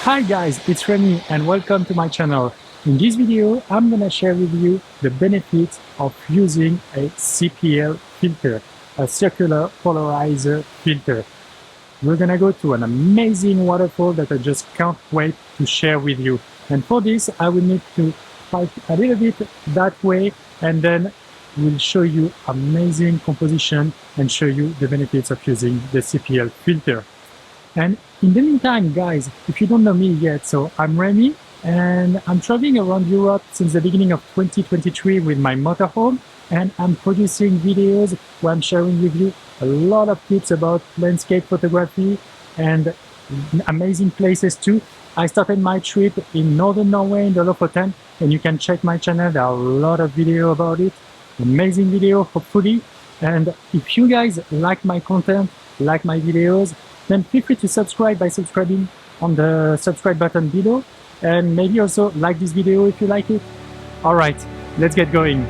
Hi guys, it's Remy and welcome to my channel. In this video, I'm gonna share with you the benefits of using a CPL filter, a circular polarizer filter. We're gonna go to an amazing waterfall that I just can't wait to share with you. And for this, I will need to fight a little bit that way, and then we'll show you amazing composition and show you the benefits of using the CPL filter. And in the meantime, guys, if you don't know me yet, so I'm Remy, and I'm traveling around Europe since the beginning of 2023 with my motorhome, and I'm producing videos where I'm sharing with you a lot of tips about landscape photography and amazing places too. I started my trip in northern Norway in the Lofoten, and you can check my channel. There are a lot of videos about it, amazing video, hopefully. And if you guys like my content, like my videos, then feel free to subscribe by subscribing on the subscribe button below, and maybe also like this video if you like it. All right, let's get going.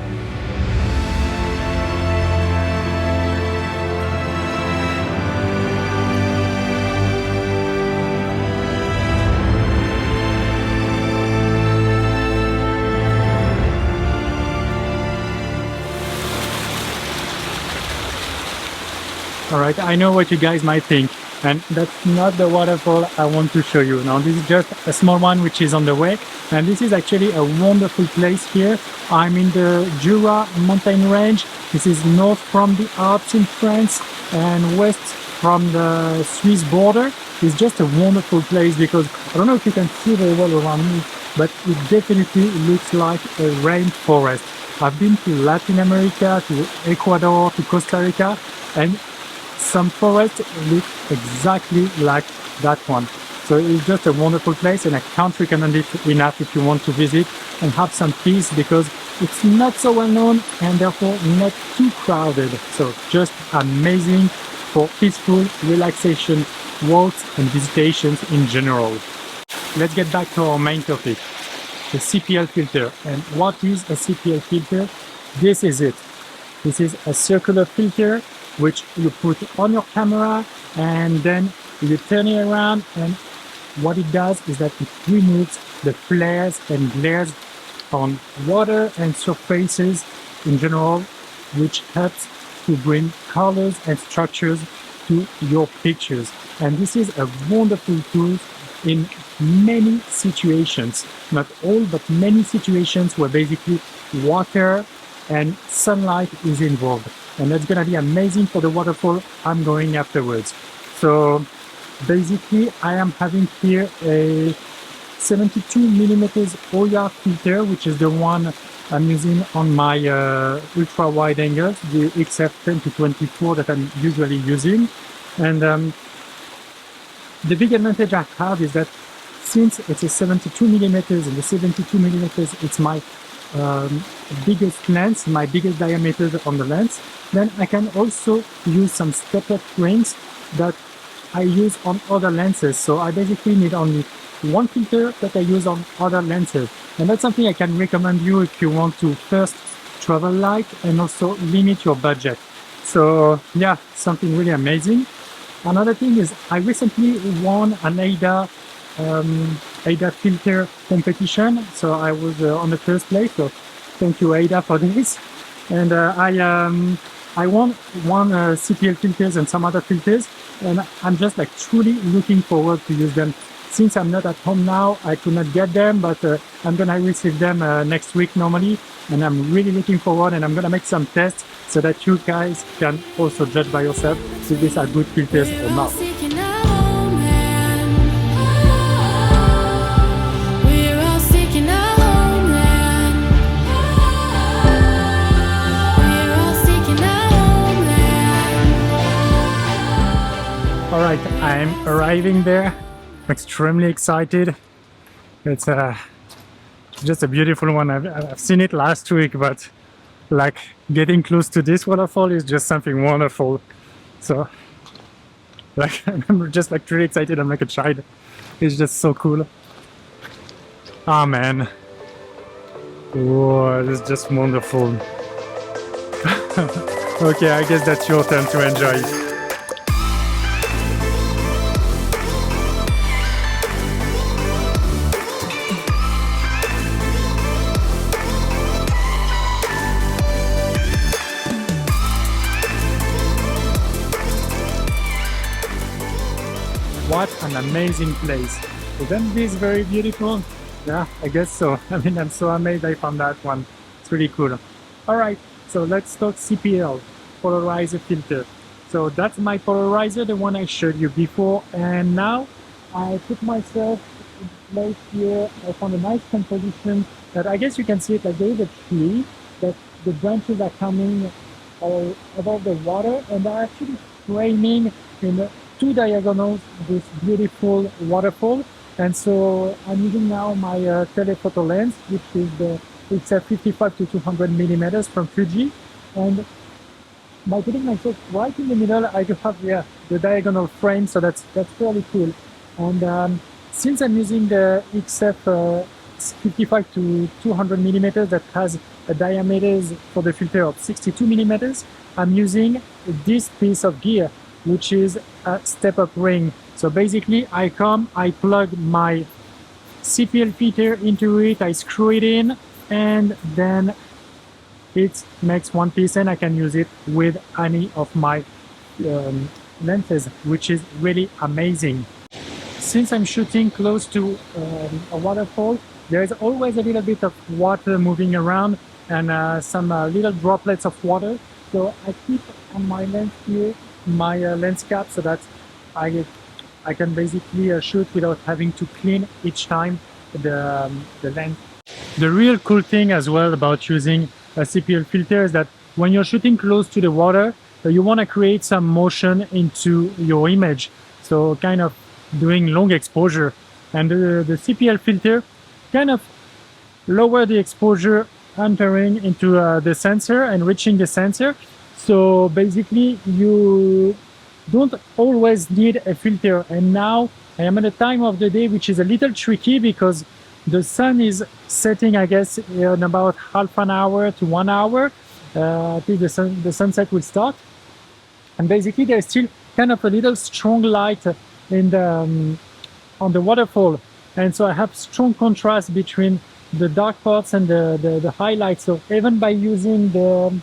All right, I know what you guys might think, and that's not the waterfall I want to show you. Now, this is just a small one which is on the way, and this is actually a wonderful place here. I'm in the Jura mountain range. This is north from the Alps in France and west from the Swiss border. It's just a wonderful place because I don't know if you can see very well around me, but it definitely looks like a rainforest. I've been to Latin America, to Ecuador, to Costa Rica, and some forests look exactly like that one. So it's just a wonderful place, and I can't recommend it enough if you want to visit and have some peace, because it's not so well known and therefore not too crowded. So just amazing for peaceful relaxation, walks and visitations in general. Let's get back to our main topic, the CPL filter. And what is a CPL filter? This is it. This is a circular filter which you put on your camera, and then you turn it around, and what it does is that it removes the flares and glares on water and surfaces in general, which helps to bring colors and structures to your pictures. And this is a wonderful tool in many situations, not all, but many situations where basically water and sunlight is involved. And that's gonna be amazing for the waterfall I'm going afterwards. So basically I am having here a 72mm Oya filter, which is the one I'm using on my ultra wide angles, the XF10 to 24 that I'm usually using. And the big advantage I have is that since it's a 72mm, and the 72mm it's my biggest lens, my biggest diameter on the lens, then I can also use some step-up rings that I use on other lenses. So I basically need only one filter that I use on other lenses, and that's something I can recommend you if you want to first travel light and also limit your budget. So yeah, something really amazing. Another thing is I recently won an AIDA filter competition, so I was on the first place, so thank you AIDA for this. And I won one CPL filters and some other filters, and I'm just like truly looking forward to use them. Since I'm not at home now, I could not get them, but I'm gonna receive them next week normally, and I'm really looking forward, and I'm gonna make some tests so that you guys can also judge by yourself if these are good filters or not. All right, I'm arriving there. I'm extremely excited. It's just a beautiful one. I've seen it last week, but like getting close to this waterfall is just something wonderful. So like I'm just like really excited. I'm like a child. It's just so cool. Ah man. Whoa, this is just wonderful. Okay, I guess that's your turn to enjoy. an amazing place. Isn't this very beautiful? Yeah, I guess so. I mean, I'm so amazed I found that one. It's really cool. All right, so let's talk CPL, polarizer filter. So that's my polarizer, the one I showed you before, and now I put myself in place here. I found a nice composition that I guess you can see it like there is a tree that the branches are coming above the water, and they're actually framing in two diagonals this beautiful waterfall. And so I'm using now my telephoto lens, which is it's a 55 to 200 millimeters from Fuji, and by putting myself right in the middle, I do have the diagonal frame, so that's fairly cool. And since I'm using the XF 55 to 200 millimeters that has a diameter for the filter of 62 millimeters, I'm using this piece of gear, which is a step-up ring. So basically, I plug my CPL filter into it, I screw it in, and then it makes one piece, and I can use it with any of my lenses, which is really amazing. Since I'm shooting close to a waterfall, there's always a little bit of water moving around and some little droplets of water. So I keep on my lens here my lens cap so that I can basically shoot without having to clean each time the lens. The real cool thing as well about using a CPL filter is that when you're shooting close to the water, you want to create some motion into your image. So kind of doing long exposure, and the CPL filter kind of lower the exposure entering into the sensor and reaching the sensor. So basically you don't always need a filter. And now I am at a time of the day which is a little tricky because the sun is setting, I guess, in about half an hour to 1 hour. I think the sunset will start, and basically there's still kind of a little strong light in the on the waterfall, and so I have strong contrast between the dark parts and the highlights. So even by using the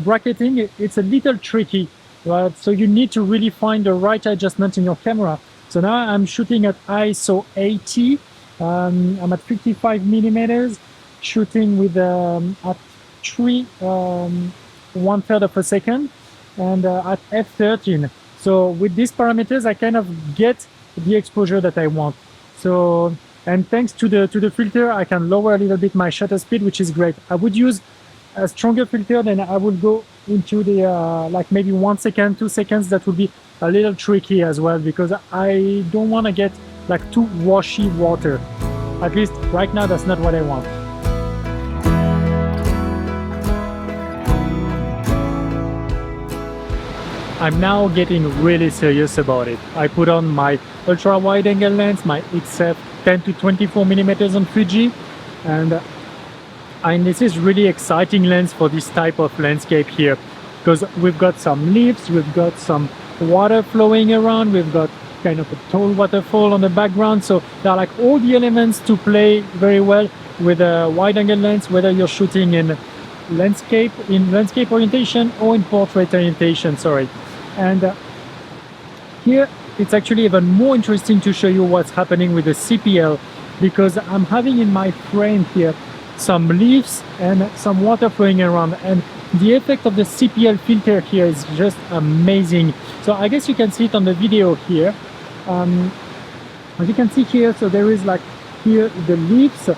bracketing, it's a little tricky, right? So you need to really find the right adjustment in your camera. So now I'm shooting at ISO 80. I'm at 55 millimeters, shooting with at 3 1/3 of a second, and at f13. So with these parameters, I kind of get the exposure that I want. So, and thanks to the filter, I can lower a little bit my shutter speed, which is great. I would use a stronger filter, then I would go into the like maybe 1 second, 2 seconds. That would be a little tricky as well, because I don't want to get like too washy water. At least right now, that's not what I want. I'm now getting really serious about it. I put on my ultra wide angle lens, my XF 10 to 24 millimeters on Fuji, and this is really exciting lens for this type of landscape here, because we've got some leaves, we've got some water flowing around, we've got kind of a tall waterfall on the background. So there are like all the elements to play very well with a wide angle lens, whether you're shooting in landscape orientation or in portrait orientation, sorry. And here it's actually even more interesting to show you what's happening with the CPL, because I'm having in my frame here some leaves and some water flowing around, and the effect of the CPL filter here is just amazing. So I guess you can see it on the video here. As you can see here, so there is like here the leaves,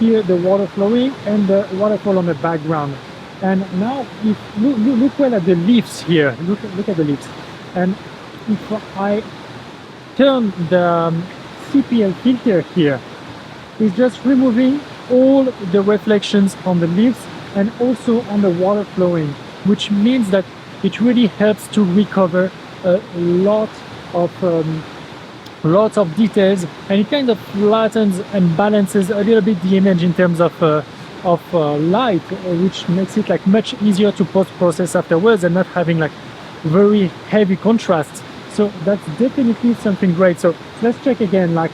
here the water flowing, and the waterfall on the background. And now if look well at the leaves here, look at the leaves, and if I turn the CPL filter here, it's just removing all the reflections on the leaves and also on the water flowing, which means that it really helps to recover a lot of details, and it kind of flattens and balances a little bit the image in terms of light, which makes it like much easier to post-process afterwards and not having like very heavy contrast. So that's definitely something great. So let's check again like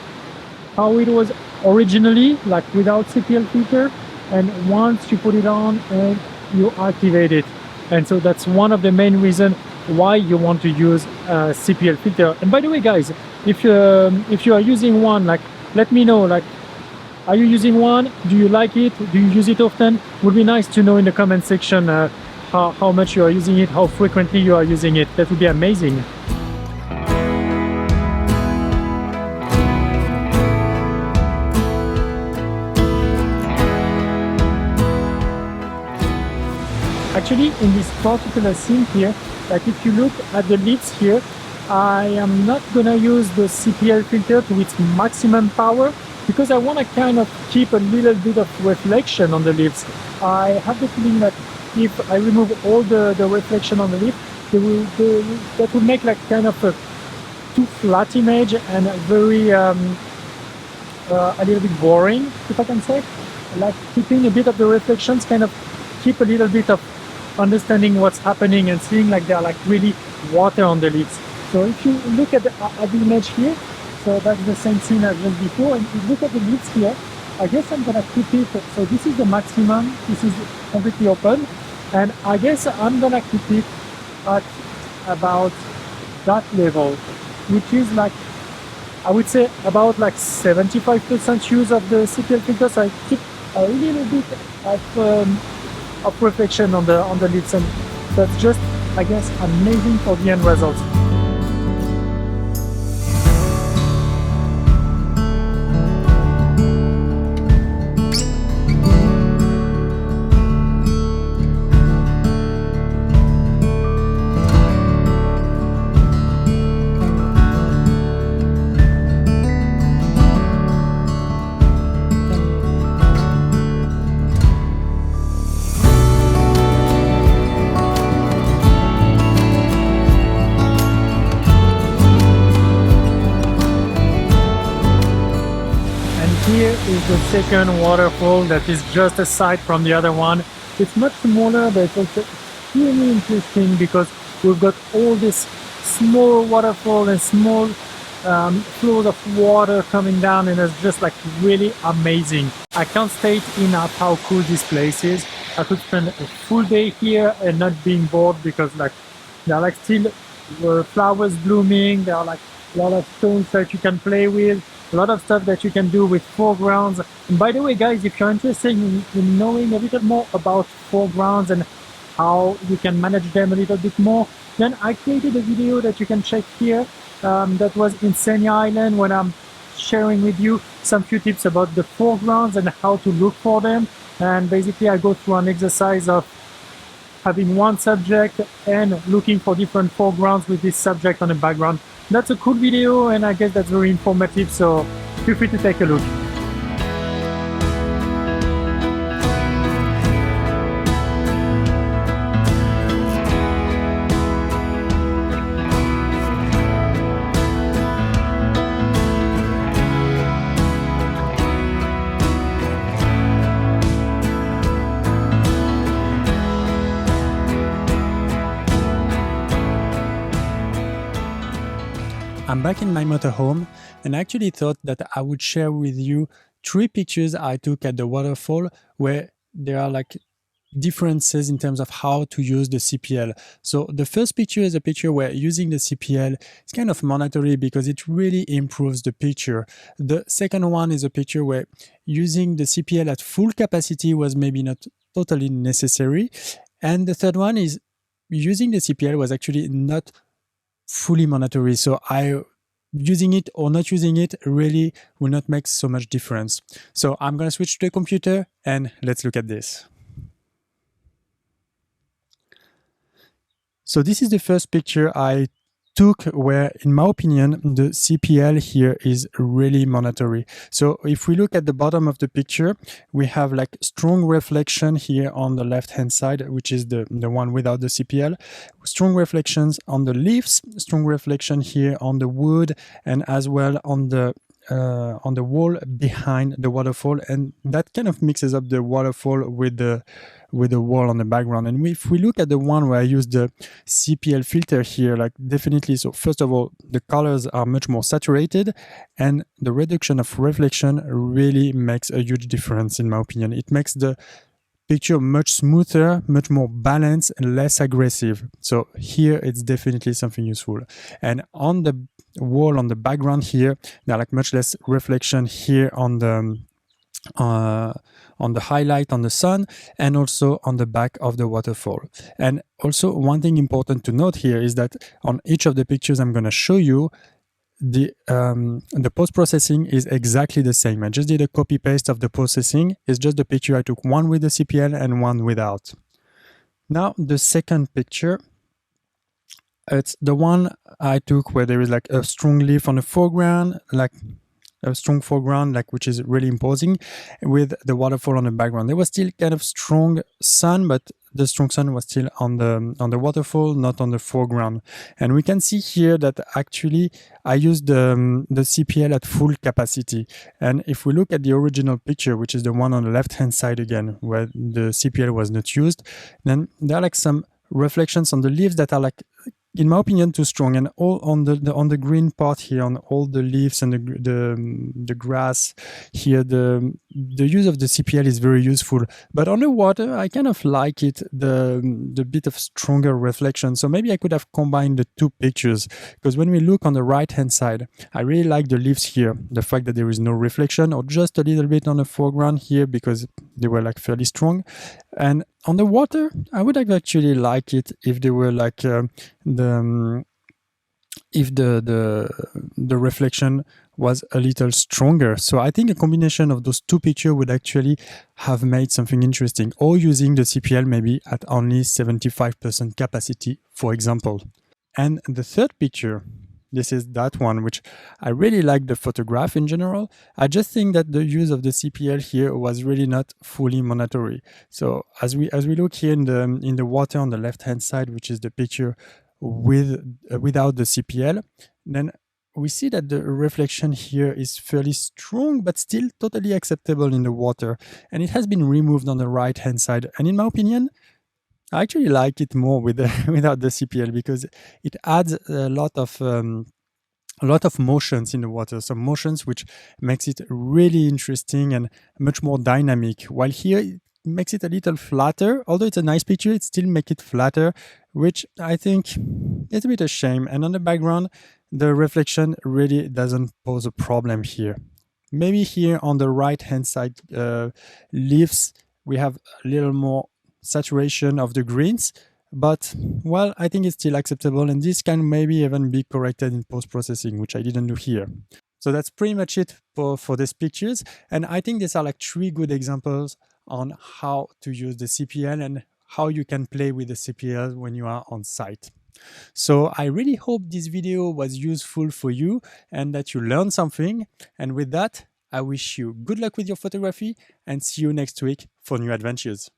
how it was originally, like without CPL filter, and once you put it on and you activate it. And so that's one of the main reasons why you want to use a CPL filter. And by the way, guys, if you are using one, like let me know, like are you using one? Do you like it? Do you use it often? Would be nice to know in the comment section how much you are using it, how frequently you are using it. That would be amazing. Actually, in this particular scene here, like if you look at the leaves here, I am not gonna use the CPL filter to its maximum power because I want to kind of keep a little bit of reflection on the leaves. I have the feeling that if I remove all the reflection on the leaf, that will make like kind of a too flat image and very a little bit boring, if I can say. Like keeping a bit of the reflections kind of keep a little bit of understanding what's happening and seeing like there are like really water on the leaves. So if you look at the image here, so that's the same scene as just before, and if you look at the leaves here, I guess I'm gonna keep it, so this is the maximum, this is completely open, and I guess I'm gonna keep it at about that level, which is like, I would say about like 75% use of the CPL filter, so I keep a little bit of reflection on the leaves, and that's just, I guess, amazing for the end results. Here is the second waterfall that is just aside from the other one. It's much smaller, but it's also extremely interesting because we've got all this small waterfall and small flows of water coming down, and it's just like really amazing. I can't state enough how cool this place is. I could spend a full day here and not being bored because like there are like still flowers blooming, there are like a lot of stones that you can play with, a lot of stuff that you can do with foregrounds. And by the way, guys, if you're interested in knowing a little more about foregrounds and how you can manage them a little bit more, then I created a video that you can check here that was in Senya Island, when I'm sharing with you some few tips about the foregrounds and how to look for them. And basically I go through an exercise of having one subject and looking for different foregrounds with this subject on the background. That's a cool video, and I guess that's very informative, so feel free to take a look. I'm back in my motorhome, and I actually thought that I would share with you 3 pictures I took at the waterfall where there are like differences in terms of how to use the CPL. So the first picture is a picture where using the CPL is kind of mandatory because it really improves the picture. The second one is a picture where using the CPL at full capacity was maybe not totally necessary. And the third one is using the CPL was actually not fully mandatory. So using it or not using it really will not make so much difference. So I'm going to switch to the computer and let's look at this. So this is the first picture I took where, in my opinion, the CPL here is really mandatory. So if we look at the bottom of the picture, we have like strong reflection here on the left-hand side, which is the one without the CPL. Strong reflections on the leaves, strong reflection here on the wood, and as well on the wall behind the waterfall, and that kind of mixes up the waterfall with the wall on the background. And if we look at the one where I use the CPL filter here, like definitely, so first of all, the colors are much more saturated, and the reduction of reflection really makes a huge difference in my opinion. It makes the picture much smoother, much more balanced and less aggressive. So here it's definitely something useful. And on the wall, on the background here, there are like much less reflection here on the highlight on the sun, and also on the back of the waterfall. And also one thing important to note here is that on each of the pictures I'm going to show you, the post-processing is exactly the same. I just did a copy paste of the processing. It's just the picture I took, one with the CPL and one without. Now the second picture, it's the one I took where there is like a strong leaf on the foreground, like a strong foreground, like which is really imposing, with the waterfall on the background. There was still kind of strong sun, but the strong sun was still on the waterfall, not on the foreground. And we can see here that actually I used the CPL at full capacity. And if we look at the original picture, which is the one on the left hand side again, where the CPL was not used, then there are like some reflections on the leaves that are like, in my opinion, too strong, and all on the green part here, on all the leaves and the grass here, the use of the CPL is very useful. But on the water, I kind of like it, the bit of stronger reflection. So maybe I could have combined the two pictures, because when we look on the right hand side, I really like the leaves here, the fact that there is no reflection, or just a little bit on the foreground here, because they were like fairly strong. And on the water, I would have actually liked it if they were like the reflection was a little stronger. So I think a combination of those two pictures would actually have made something interesting, or using the CPL maybe at only 75% capacity, for example. And the third picture, this is that one, which I really like the photograph in general. I just think that the use of the CPL here was really not fully mandatory. So as we look here in the water on the left hand side, which is the picture without the CPL, then we see that the reflection here is fairly strong, but still totally acceptable in the water. And it has been removed on the right hand side. And in my opinion, I actually like it more with without the CPL, because it adds a lot of motions in the water, some motions which makes it really interesting and much more dynamic. While here it makes it a little flatter, although it's a nice picture, it still makes it flatter, which I think is a bit a shame. And on the background, the reflection really doesn't pose a problem here. Maybe here on the right hand side leaves, we have a little more saturation of the greens, but well, I think it's still acceptable, and this can maybe even be corrected in post-processing, which I didn't do here. So that's pretty much it for these pictures, and I think these are like 3 good examples on how to use the CPL and how you can play with the CPL when you are on site. So I really hope this video was useful for you and that you learned something, and with that, I wish you good luck with your photography and see you next week for new adventures.